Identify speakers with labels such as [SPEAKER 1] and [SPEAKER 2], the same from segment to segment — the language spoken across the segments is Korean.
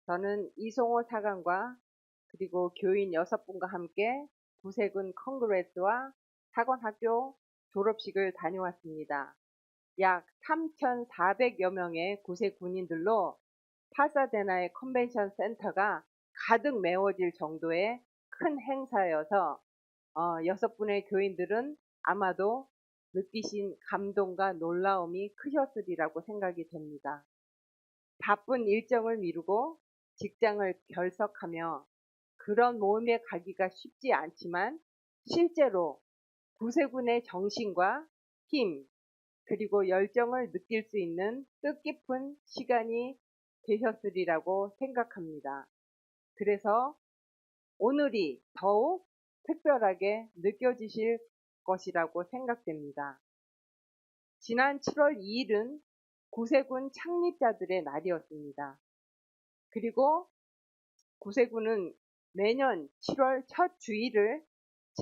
[SPEAKER 1] 저는 이송호 사관과 그리고 교인 6분과 함께 구세군 컨그레스와 사관학교 졸업식을 다녀왔습니다. 약 3,400여 명의 구세 군인들로 파사데나의 컨벤션 센터가 가득 메워질 정도의 큰 행사여서 6분의 교인들은 아마도 느끼신 감동과 놀라움이 크셨으리라고 생각이 됩니다. 바쁜 일정을 미루고 직장을 결석하며 그런 모임에 가기가 쉽지 않지만 실제로 구세군의 정신과 힘 그리고 열정을 느낄 수 있는 뜻깊은 시간이 되셨으리라고 생각합니다. 그래서 오늘이 더욱 특별하게 느껴지실 것이라고 생각됩니다. 지난 7월 2일은 구세군 창립자들의 날이었습니다. 그리고 구세군은 매년 7월 첫 주일을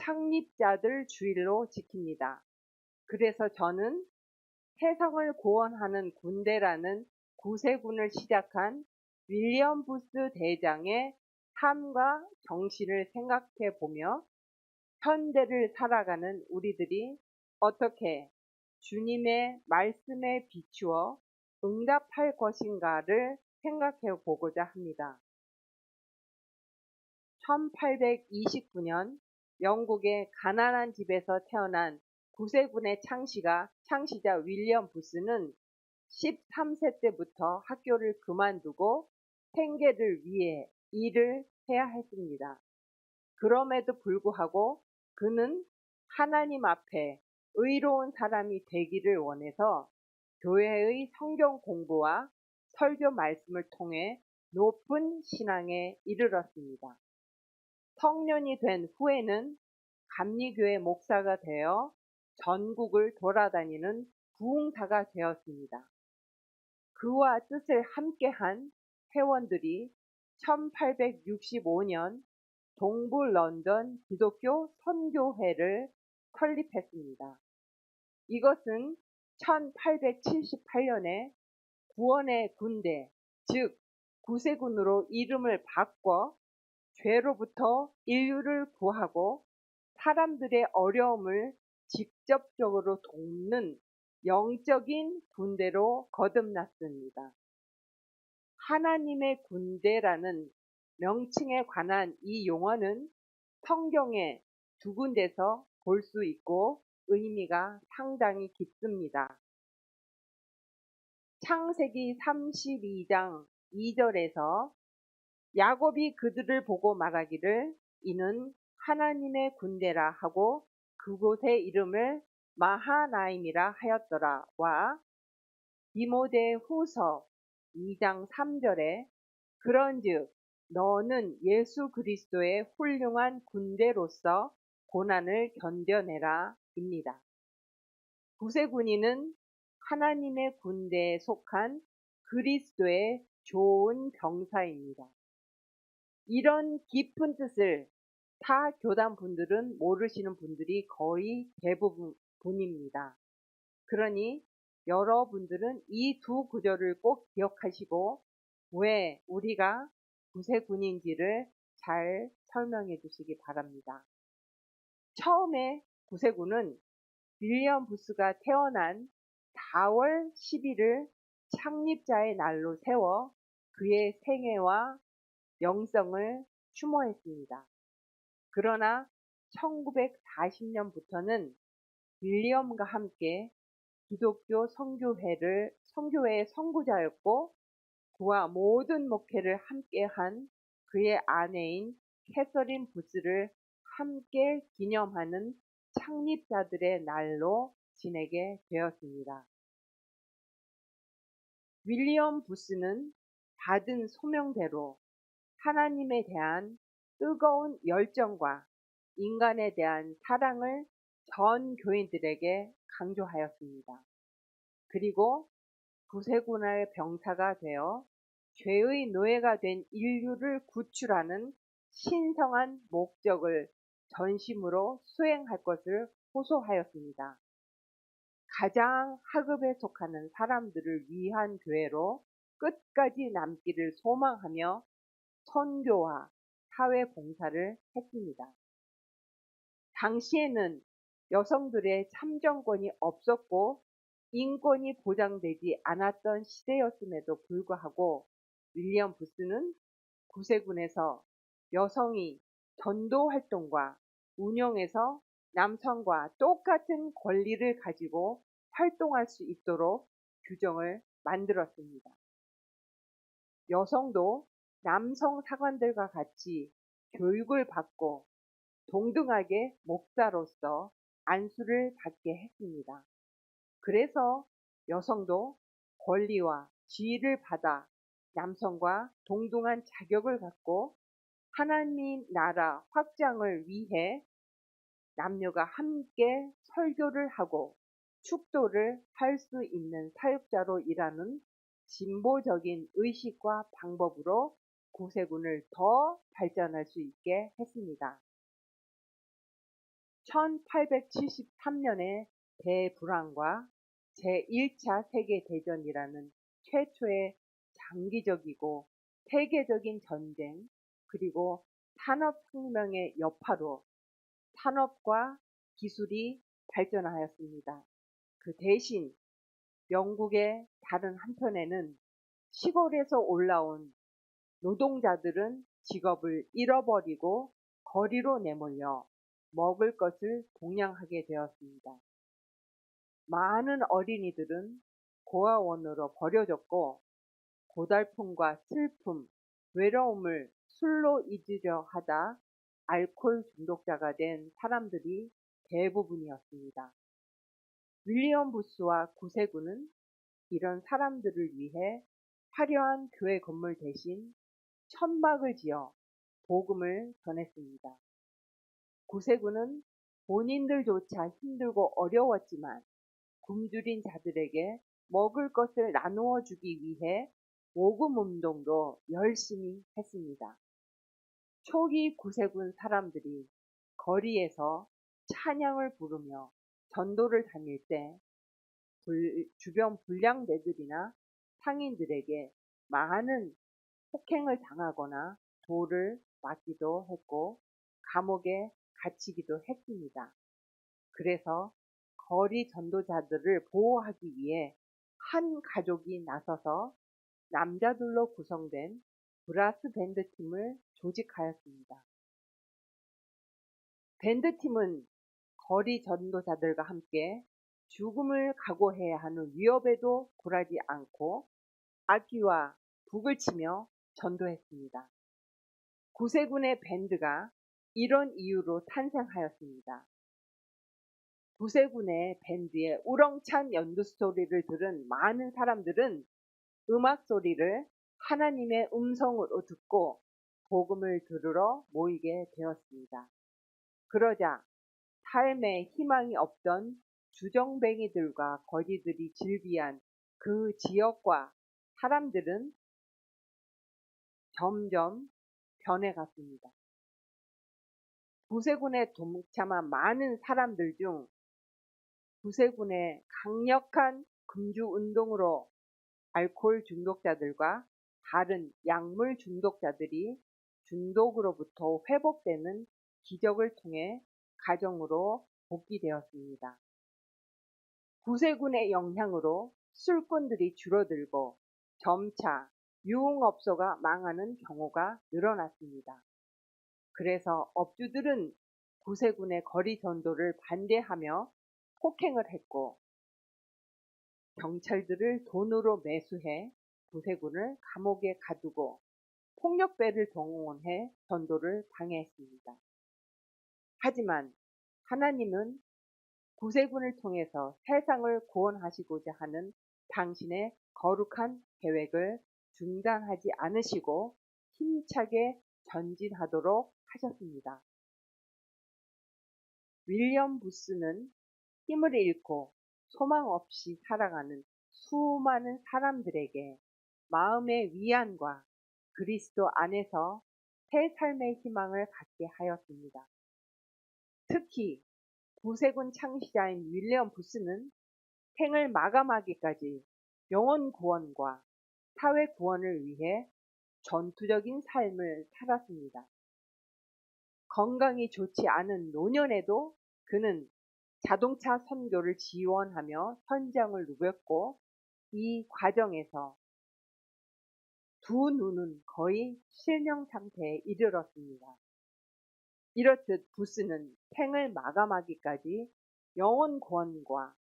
[SPEAKER 1] 창립자들 주일로 지킵니다. 그래서 저는 세상을 구원하는 군대라는 구세군을 시작한 윌리엄 부스 대장의 삶과 정신을 생각해 보며 현대를 살아가는 우리들이 어떻게 주님의 말씀에 비추어 응답할 것인가를 생각해 보고자 합니다. 1829년 영국의 가난한 집에서 태어난 구세군의 창시자 윌리엄 부스는 13세 때부터 학교를 그만두고 생계를 위해 일을 해야 했습니다. 그럼에도 불구하고 그는 하나님 앞에 의로운 사람이 되기를 원해서 교회의 성경 공부와 설교 말씀을 통해 높은 신앙에 이르렀습니다. 성년이 된 후에는 감리교회 목사가 되어 전국을 돌아다니는 부흥사가 되었습니다. 그와 뜻을 함께한 회원들이 1865년 동부 런던 기독교 선교회를 설립했습니다. 이것은 1878년에 구원의 군대, 즉 구세군으로 이름을 바꿔 죄로부터 인류를 구하고 사람들의 어려움을 직접적으로 돕는 영적인 군대로 거듭났습니다. 하나님의 군대라는 명칭에 관한 이 용어는 성경에 2군데서 볼 수 있고 의미가 상당히 깊습니다. 창세기 32장 2절에서 야곱이 그들을 보고 말하기를 이는 하나님의 군대라 하고 그곳의 이름을 마하나임이라 하였더라와 디모데 후서 2장 3절에 그런즉 너는 예수 그리스도의 훌륭한 군대로서 고난을 견뎌내라 입니다. 구세군인은 하나님의 군대에 속한 그리스도의 좋은 병사입니다. 이런 깊은 뜻을 타 교단 분들은 모르시는 분들이 거의 대부분입니다. 그러니 여러분들은 이 2구절을 꼭 기억하시고 왜 우리가 구세군인지를 잘 설명해 주시기 바랍니다. 처음에 구세군은 윌리엄 부스가 태어난 4월 10일을 창립자의 날로 세워 그의 생애와 영성을 추모했습니다. 그러나 1940년부터는 윌리엄과 함께 기독교 선교회의 선구자였고 그와 모든 목회를 함께한 그의 아내인 캐서린 부스를 함께 기념하는 창립자들의 날로 지내게 되었습니다. 윌리엄 부스는 받은 소명대로 하나님에 대한 뜨거운 열정과 인간에 대한 사랑을 전 교인들에게 강조하였습니다. 그리고 구세군의 병사가 되어 죄의 노예가 된 인류를 구출하는 신성한 목적을 전심으로 수행할 것을 호소하였습니다. 가장 하급에 속하는 사람들을 위한 교회로 끝까지 남기를 소망하며 선교와 사회 봉사를 했습니다. 당시에는 여성들의 참정권이 없었고 인권이 보장되지 않았던 시대였음에도 불구하고 윌리엄 부스는 구세군에서 여성이 전도 활동과 운영에서 남성과 똑같은 권리를 가지고 활동할 수 있도록 규정을 만들었습니다. 여성도 남성 사관들과 같이 교육을 받고 동등하게 목사로서 안수를 받게 했습니다. 그래서 여성도 권리와 지위를 받아 남성과 동등한 자격을 갖고 하나님 나라 확장을 위해 남녀가 함께 설교를 하고 축도를 할 수 있는 사역자로 일하는 진보적인 의식과 방법으로 구세군을 더 발전할 수 있게 했습니다. 1873년에 대불황과 제1차 세계대전이라는 최초의 장기적이고 세계적인 전쟁 그리고 산업혁명의 여파로 산업과 기술이 발전하였습니다. 그 대신 영국의 다른 한편에는 시골에서 올라온 노동자들은 직업을 잃어버리고 거리로 내몰려 먹을 것을 동냥하게 되었습니다. 많은 어린이들은 고아원으로 버려졌고 고달픔과 슬픔, 외로움을 술로 잊으려 하다 알코올 중독자가 된 사람들이 대부분이었습니다. 윌리엄 부스와 구세군은 이런 사람들을 위해 화려한 교회 건물 대신 천막을 지어 복음을 전했습니다. 구세군은 본인들조차 힘들고 어려웠지만 굶주린 자들에게 먹을 것을 나누어 주기 위해 모금 운동도 열심히 했습니다. 초기 구세군 사람들이 거리에서 찬양을 부르며 전도를 다닐 때 주변 불량배들이나 상인들에게 많은 폭행을 당하거나 돌을 맞기도 했고 감옥에 갇히기도 했습니다. 그래서 거리 전도자들을 보호하기 위해 한 가족이 나서서 남자들로 구성된 브라스 밴드팀을 조직하였습니다. 밴드팀은 거리 전도자들과 함께 죽음을 각오해야 하는 위협에도 굴하지 않고 악기와 북을 치며 전도했습니다. 구세군의 밴드가 이런 이유로 탄생하였습니다. 구세군의 밴드의 우렁찬 연두 소리를 들은 많은 사람들은 음악 소리를 하나님의 음성으로 듣고 복음을 들으러 모이게 되었습니다. 그러자 삶에 희망이 없던 주정뱅이들과 거지들이 즐비한 그 지역과 사람들은 점점 변해갔습니다. 구세군에 동참한 많은 사람들 중 구세군의 강력한 금주운동으로 알코올 중독자들과 다른 약물 중독자들이 중독으로부터 회복되는 기적을 통해 가정으로 복귀되었습니다. 구세군의 영향으로 술꾼들이 줄어들고 점차 유흥업소가 망하는 경우가 늘어났습니다. 그래서 업주들은 구세군의 거리 전도를 반대하며 폭행을 했고 경찰들을 돈으로 매수해 구세군을 감옥에 가두고 폭력배를 동원해 전도를 방해했습니다. 하지만 하나님은 구세군을 통해서 세상을 구원하시고자 하는 당신의 거룩한 계획을 중단하지 않으시고 힘차게 전진하도록 하셨습니다. 윌리엄 부스는 힘을 잃고 소망 없이 살아가는 수많은 사람들에게 마음의 위안과 그리스도 안에서 새 삶의 희망을 갖게 하였습니다. 특히 구세군 창시자인 윌리엄 부스는 생을 마감하기까지 영혼 구원과 사회 구원을 위해 전투적인 삶을 살았습니다. 건강이 좋지 않은 노년에도 그는 자동차 선교를 지원하며 현장을 누볐고 이 과정에서 두 눈은 거의 실명 상태에 이르렀습니다. 이렇듯 부스는 생을 마감하기까지 영혼 구원과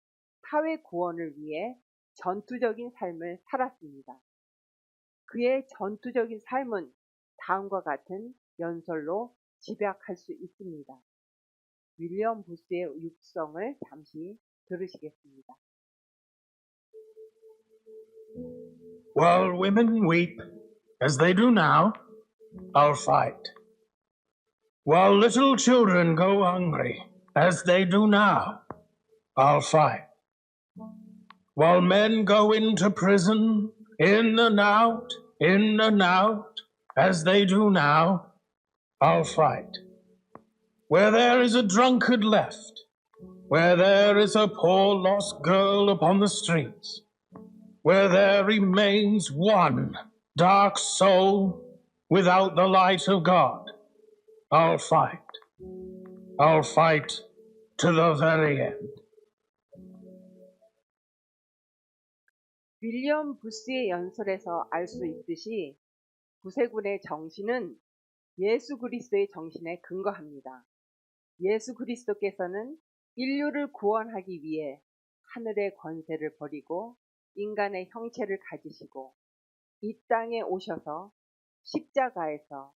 [SPEAKER 1] 사회 구원을 위해 전투적인 삶을 살았습니다. 그의 전투적인 삶은 다음과 같은 연설로 집약할 수 있습니다. 윌리엄 부스의 육성을 잠시 들으시겠습니다.
[SPEAKER 2] While women weep, as they do now, I'll fight. While little children go hungry, as they do now, I'll fight. While men go into prison, in and out, as they do now, I'll fight. Where there is a drunkard left, where there is a poor lost girl upon the streets, where there remains one dark soul without the light of God, I'll fight. I'll fight to the very end.
[SPEAKER 1] 윌리엄 부스의 연설에서 알 수 있듯이 구세군의 정신은 예수 그리스도의 정신에 근거합니다. 예수 그리스도께서는 인류를 구원하기 위해 하늘의 권세를 버리고 인간의 형체를 가지시고 이 땅에 오셔서 십자가에서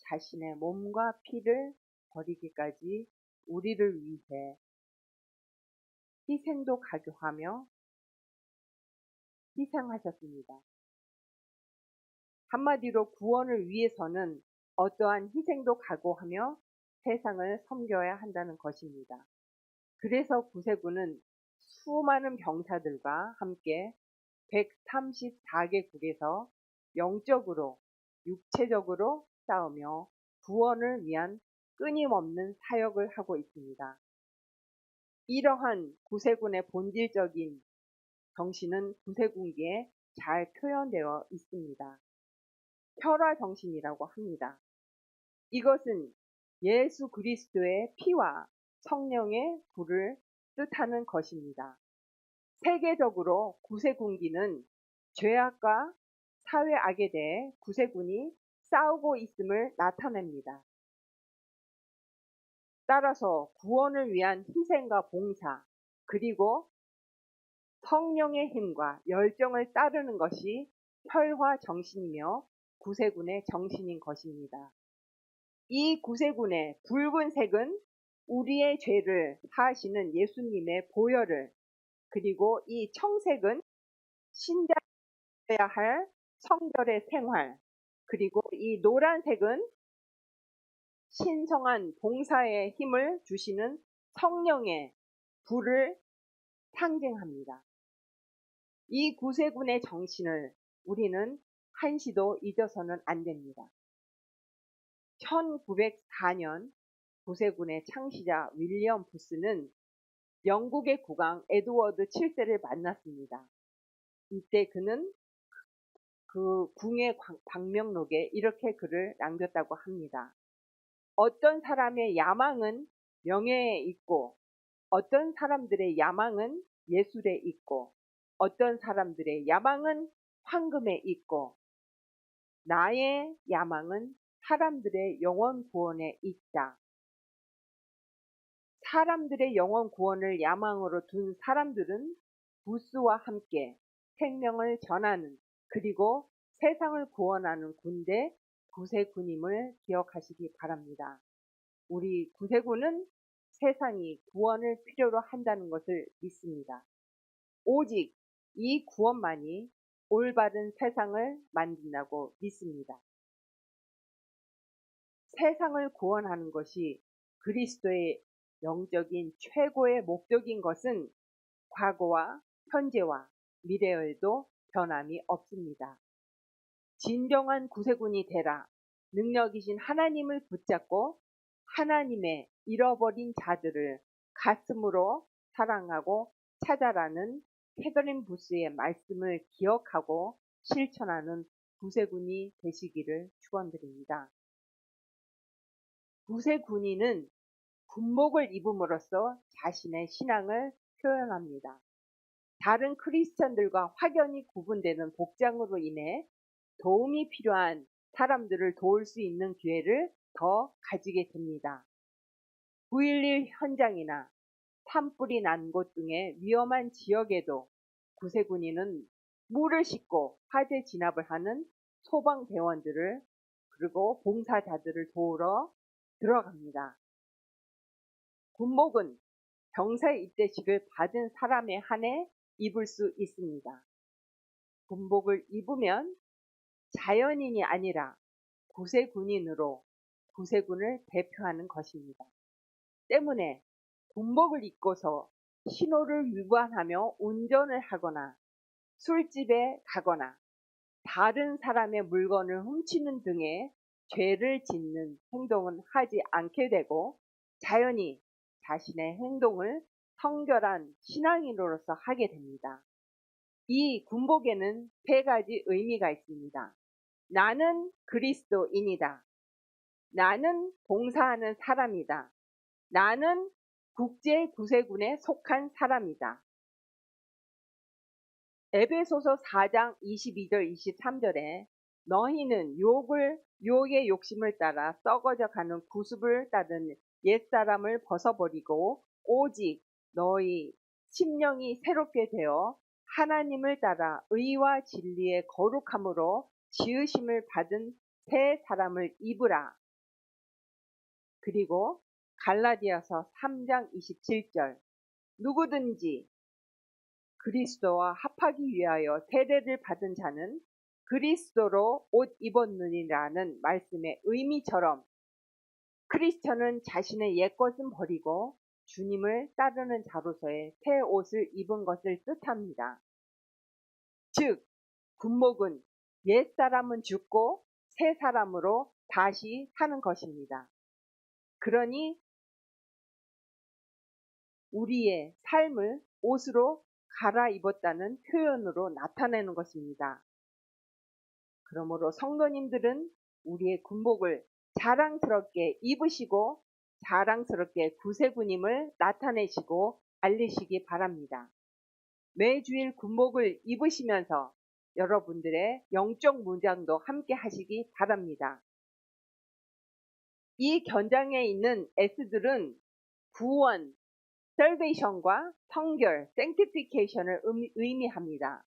[SPEAKER 1] 자신의 몸과 피를 버리기까지 우리를 위해 희생도 가교하며 희생하셨습니다. 한마디로 구원을 위해서는 어떠한 희생도 각오하며 세상을 섬겨야 한다는 것입니다. 그래서 구세군은 수많은 병사들과 함께 134개국에서 영적으로 육체적으로 싸우며 구원을 위한 끊임없는 사역을 하고 있습니다. 이러한 구세군의 본질적인 정신은 구세군기에 잘 표현되어 있습니다. 혈화정신이라고 합니다. 이것은 예수 그리스도의 피와 성령의 불을 뜻하는 것입니다. 세계적으로 구세군기는 죄악과 사회악에 대해 구세군이 싸우고 있음을 나타냅니다. 따라서 구원을 위한 희생과 봉사, 그리고 성령의 힘과 열정을 따르는 것이 혈화 정신이며 구세군의 정신인 것입니다. 이 구세군의 붉은색은 우리의 죄를 사하시는 예수님의 보혈을, 그리고 이 청색은 신자여야 할 성결의 생활, 그리고 이 노란색은 신성한 봉사의 힘을 주시는 성령의 불을 상징합니다. 이 구세군의 정신을 우리는 한시도 잊어서는 안 됩니다. 1904년 구세군의 창시자 윌리엄 부스는 영국의 국왕 에드워드 7세를 만났습니다. 이때 그는 그 궁의 방명록에 이렇게 글을 남겼다고 합니다. 어떤 사람의 야망은 명예에 있고, 어떤 사람들의 야망은 예술에 있고, 어떤 사람들의 야망은 황금에 있고, 나의 야망은 사람들의 영혼 구원에 있다. 사람들의 영혼 구원을 야망으로 둔 사람들은 부스와 함께 생명을 전하는, 그리고 세상을 구원하는 군대 구세군임을 기억하시기 바랍니다. 우리 구세군은 세상이 구원을 필요로 한다는 것을 믿습니다. 오직 이 구원만이 올바른 세상을 만든다고 믿습니다. 세상을 구원하는 것이 그리스도의 영적인 최고의 목적인 것은 과거와 현재와 미래에도 변함이 없습니다. 진정한 구세군이 되라. 능력이신 하나님을 붙잡고 하나님의 잃어버린 자들을 가슴으로 사랑하고 찾아라는 캐서린 부스의 말씀을 기억하고 실천하는 구세군이 되시기를 축원드립니다. 구세군인은 군복을 입음으로써 자신의 신앙을 표현합니다. 다른 크리스천들과 확연히 구분되는 복장으로 인해 도움이 필요한 사람들을 도울 수 있는 기회를 더 가지게 됩니다. 9.11 현장이나 산불이 난 곳 등의 위험한 지역에도 구세군인은 물을 싣고 화재 진압을 하는 소방대원들을 그리고 봉사자들을 도우러 들어갑니다. 군복은 병사 입대식을 받은 사람에 한해 입을 수 있습니다. 군복을 입으면 자연인이 아니라 구세군인으로 구세군을 대표하는 것입니다. 때문에 군복을 입고서 신호를 위반하며 운전을 하거나 술집에 가거나 다른 사람의 물건을 훔치는 등의 죄를 짓는 행동은 하지 않게 되고 자연히 자신의 행동을 성결한 신앙인으로서 하게 됩니다. 이 군복에는 세 가지 의미가 있습니다. 나는 그리스도인이다. 나는 봉사하는 사람이다. 나는 국제구세군에 속한 사람이다. 에베소서 4장 22절 23절에 너희는 유혹의 욕심을 따라 썩어져 가는 구습을 따른 옛사람을 벗어버리고 오직 너희 심령이 새롭게 되어 하나님을 따라 의와 진리의 거룩함으로 지으심을 받은 새 사람을 입으라. 그리고 갈라디아서 3장 27절 누구든지 그리스도와 합하기 위하여 세례를 받은 자는 그리스도로 옷 입었느니라는 말씀의 의미처럼 크리스천은 자신의 옛것은 버리고 주님을 따르는 자로서의 새 옷을 입은 것을 뜻합니다. 즉 군복은 옛사람은 죽고 새 사람으로 다시 사는 것입니다. 그러니 우리의 삶을 옷으로 갈아입었다는 표현으로 나타내는 것입니다. 그러므로 성도님들은 우리의 군복을 자랑스럽게 입으시고 자랑스럽게 구세군임을 나타내시고 알리시기 바랍니다. 매주일 군복을 입으시면서 여러분들의 영적 문장도 함께 하시기 바랍니다. 이 견장에 있는 S들은 구원, salvation과 성결, sanctification을 의미합니다.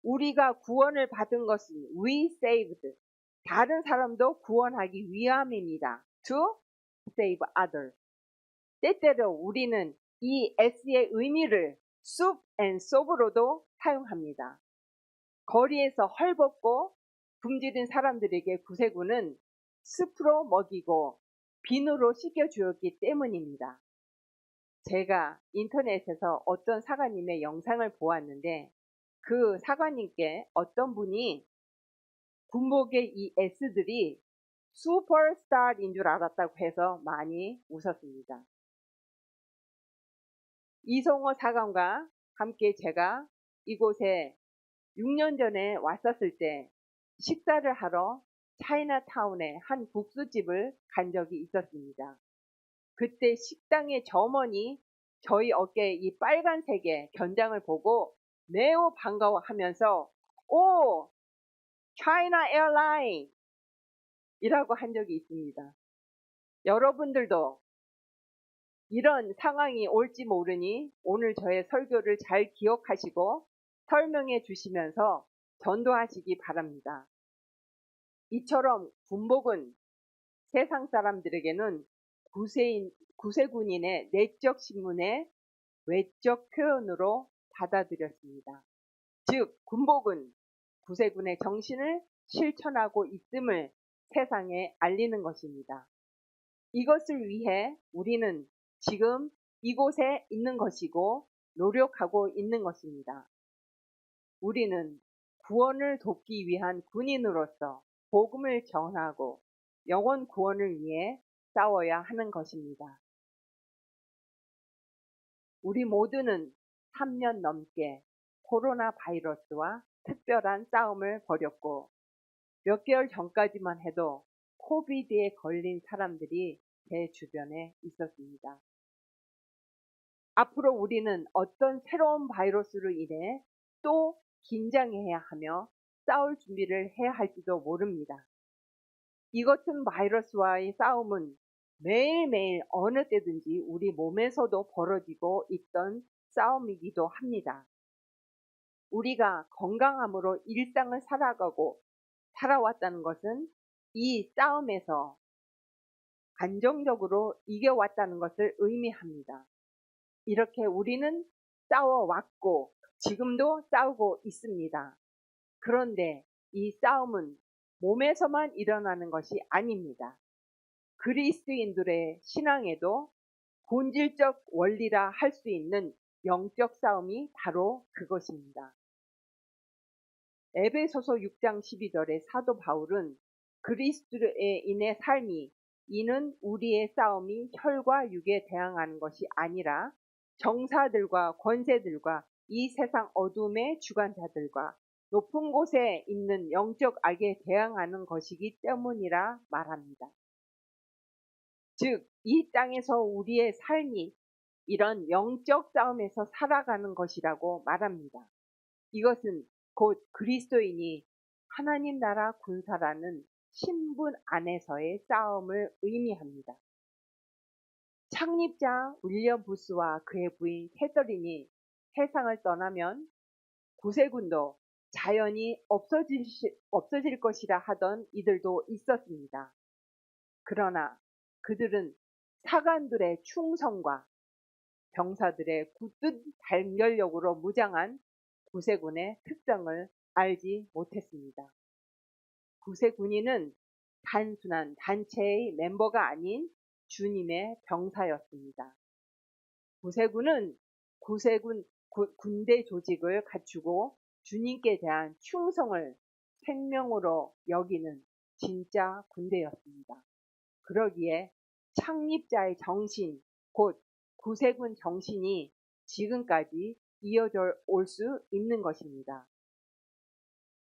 [SPEAKER 1] 우리가 구원을 받은 것은 we saved, 다른 사람도 구원하기 위함입니다. to save others. 때때로 우리는 이 S의 의미를 soup and soap로도 사용합니다. 거리에서 헐벗고 굶주린 사람들에게 구세군은 숲으로 먹이고 비누로 씻겨주었기 때문입니다. 제가 인터넷에서 어떤 사관님의 영상을 보았는데 그 사관님께 어떤 분이 군복의 이 S들이 슈퍼스타인 줄 알았다고 해서 많이 웃었습니다. 이성호 사관과 함께 제가 이곳에 6년 전에 왔었을 때 식사를 하러 차이나타운의 한 국수집을 간 적이 있었습니다. 그때 식당의 점원이 저희 어깨에 이 빨간색의 견장을 보고 매우 반가워하면서 오! 차이나 에어라인! 이라고 한 적이 있습니다. 여러분들도 이런 상황이 올지 모르니 오늘 저의 설교를 잘 기억하시고 설명해 주시면서 전도하시기 바랍니다. 이처럼 군복은 세상 사람들에게는 구세군인의 내적 신문의 외적 표현으로 받아들였습니다. 즉 군복은 구세군의 정신을 실천하고 있음을 세상에 알리는 것입니다. 이것을 위해 우리는 지금 이곳에 있는 것이고 노력하고 있는 것입니다. 우리는 구원을 돕기 위한 군인으로서 복음을 전하고 영혼 구원을 위해 싸워야 하는 것입니다. 우리 모두는 3년 넘게 코로나 바이러스와 특별한 싸움을 벌였고 몇 개월 전까지만 해도 코비드에 걸린 사람들이 제 주변에 있었습니다. 앞으로 우리는 어떤 새로운 바이러스로 인해 또 긴장해야 하며 싸울 준비를 해야 할지도 모릅니다. 이 같은 바이러스와의 싸움은 매일매일 어느 때든지 우리 몸에서도 벌어지고 있던 싸움이기도 합니다. 우리가 건강함으로 일상을 살아가고 살아왔다는 것은 이 싸움에서 안정적으로 이겨왔다는 것을 의미합니다. 이렇게 우리는 싸워왔고 지금도 싸우고 있습니다. 그런데 이 싸움은 몸에서만 일어나는 것이 아닙니다. 그리스도인들의 신앙에도 본질적 원리라 할 수 있는 영적 싸움이 바로 그것입니다. 에베소서 6장 12절에 사도 바울은 그리스도에 인해 삶이 이는 우리의 싸움이 혈과 육에 대항하는 것이 아니라 정사들과 권세들과 이 세상 어둠의 주관자들과 높은 곳에 있는 영적 악에 대항하는 것이기 때문이라 말합니다. 즉, 이 땅에서 우리의 삶이 이런 영적 싸움에서 살아가는 것이라고 말합니다. 이것은 곧 그리스도인이 하나님 나라 군사라는 신분 안에서의 싸움을 의미합니다. 창립자 윌리엄 부스와 그의 부인 캐서린이 세상을 떠나면 구세군도 자연히 없어질 것이라 하던 이들도 있었습니다. 그러나 그들은 사관들의 충성과 병사들의 굳은 단결력으로 무장한 구세군의 특성을 알지 못했습니다. 구세군인은 단순한 단체의 멤버가 아닌 주님의 병사였습니다. 구세군은 군대 조직을 갖추고 주님께 대한 충성을 생명으로 여기는 진짜 군대였습니다. 그러기에 창립자의 정신, 곧 구세군 정신이 지금까지 이어져 올 수 있는 것입니다.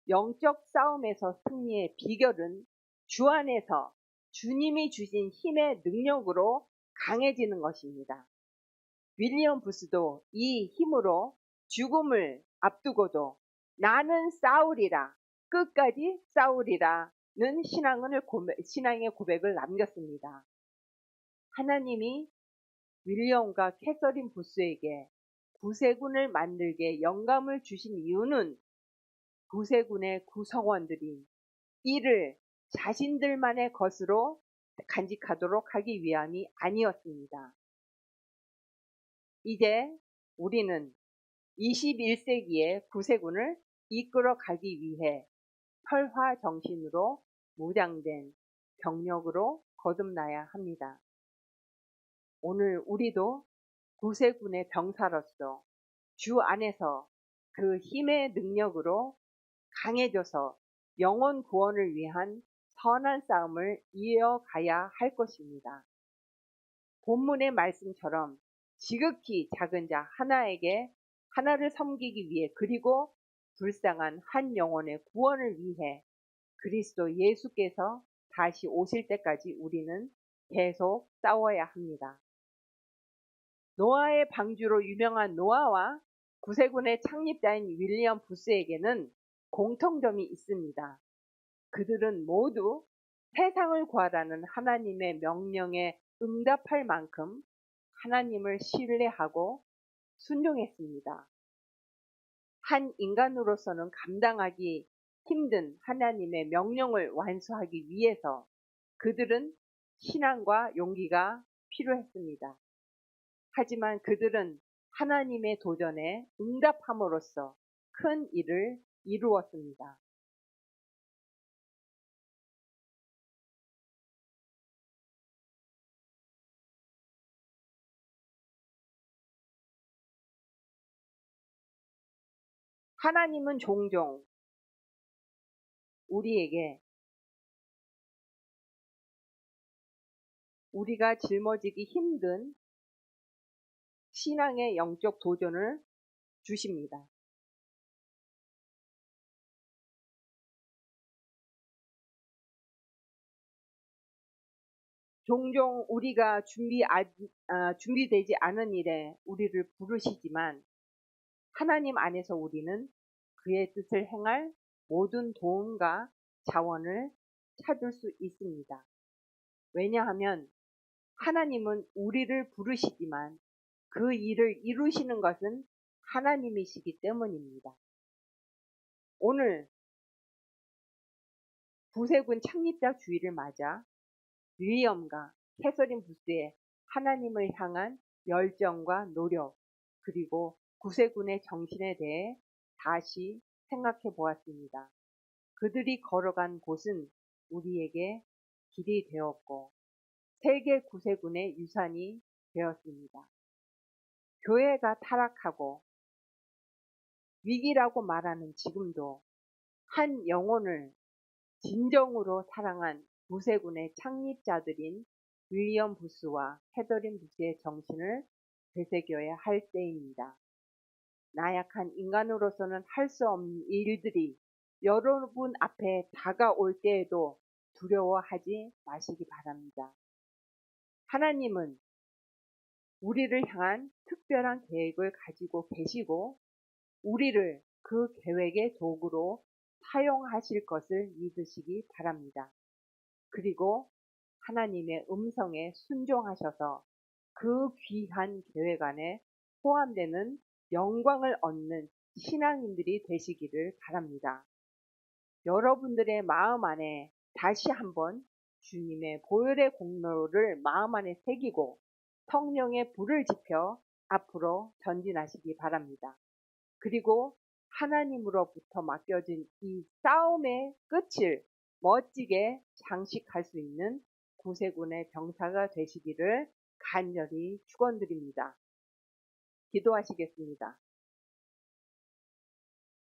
[SPEAKER 1] 영적 싸움에서 승리의 비결은 주 안에서 주님이 주신 힘의 능력으로 강해지는 것입니다. 윌리엄 부스도 이 힘으로 죽음을 앞두고도 나는 싸우리라, 끝까지 싸우리라는 신앙의 고백을 남겼습니다. 하나님이 윌리엄과 캐서린 부스에게 구세군을 만들게 영감을 주신 이유는 구세군의 구성원들이 이를 자신들만의 것으로 간직하도록 하기 위함이 아니었습니다. 이제 우리는 21세기의 구세군을 이끌어 가기 위해 혈화 정신으로 무장된 병력으로 거듭나야 합니다. 오늘 우리도 구세군의 병사로서 주 안에서 그 힘의 능력으로 강해져서 영혼 구원을 위한 선한 싸움을 이어가야 할 것입니다. 본문의 말씀처럼 지극히 작은 자 하나를 섬기기 위해 그리고 불쌍한 한 영혼의 구원을 위해 그리스도 예수께서 다시 오실 때까지 우리는 계속 싸워야 합니다. 노아의 방주로 유명한 노아와 구세군의 창립자인 윌리엄 부스에게는 공통점이 있습니다. 그들은 모두 세상을 구하라는 하나님의 명령에 응답할 만큼 하나님을 신뢰하고 순종했습니다. 한 인간으로서는 감당하기 힘든 하나님의 명령을 완수하기 위해서 그들은 신앙과 용기가 필요했습니다. 하지만 그들은 하나님의 도전에 응답함으로써 큰 일을 이루었습니다. 하나님은 종종 우리에게 우리가 짊어지기 힘든 신앙의 영적 도전을 주십니다. 종종 우리가 준비되지 않은 일에 우리를 부르시지만 하나님 안에서 우리는 그의 뜻을 행할 모든 도움과 자원을 찾을 수 있습니다. 왜냐하면 하나님은 우리를 부르시지만 그 일을 이루시는 것은 하나님이시기 때문입니다. 오늘 구세군 창립자 주일을 맞아 윌리엄과 캐서린 부스의 하나님을 향한 열정과 노력, 그리고 구세군의 정신에 대해 다시 생각해 보았습니다. 그들이 걸어간 곳은 우리에게 길이 되었고 세계 구세군의 유산이 되었습니다. 교회가 타락하고 위기라고 말하는 지금도 한 영혼을 진정으로 사랑한 구세군의 창립자들인 윌리엄 부스와 캐서린 부스의 정신을 되새겨야 할 때입니다. 나약한 인간으로서는 할 수 없는 일들이 여러분 앞에 다가올 때에도 두려워하지 마시기 바랍니다. 하나님은 우리를 향한 특별한 계획을 가지고 계시고 우리를 그 계획의 도구로 사용하실 것을 믿으시기 바랍니다. 그리고 하나님의 음성에 순종하셔서 그 귀한 계획 안에 포함되는 영광을 얻는 신앙인들이 되시기를 바랍니다. 여러분들의 마음 안에 다시 한번 주님의 보혈의 공로를 마음 안에 새기고 성령의 불을 지펴 앞으로 전진하시기 바랍니다. 그리고 하나님으로부터 맡겨진 이 싸움의 끝을 멋지게 장식할 수 있는 구세군의 병사가 되시기를 간절히 축원드립니다. 기도하시겠습니다.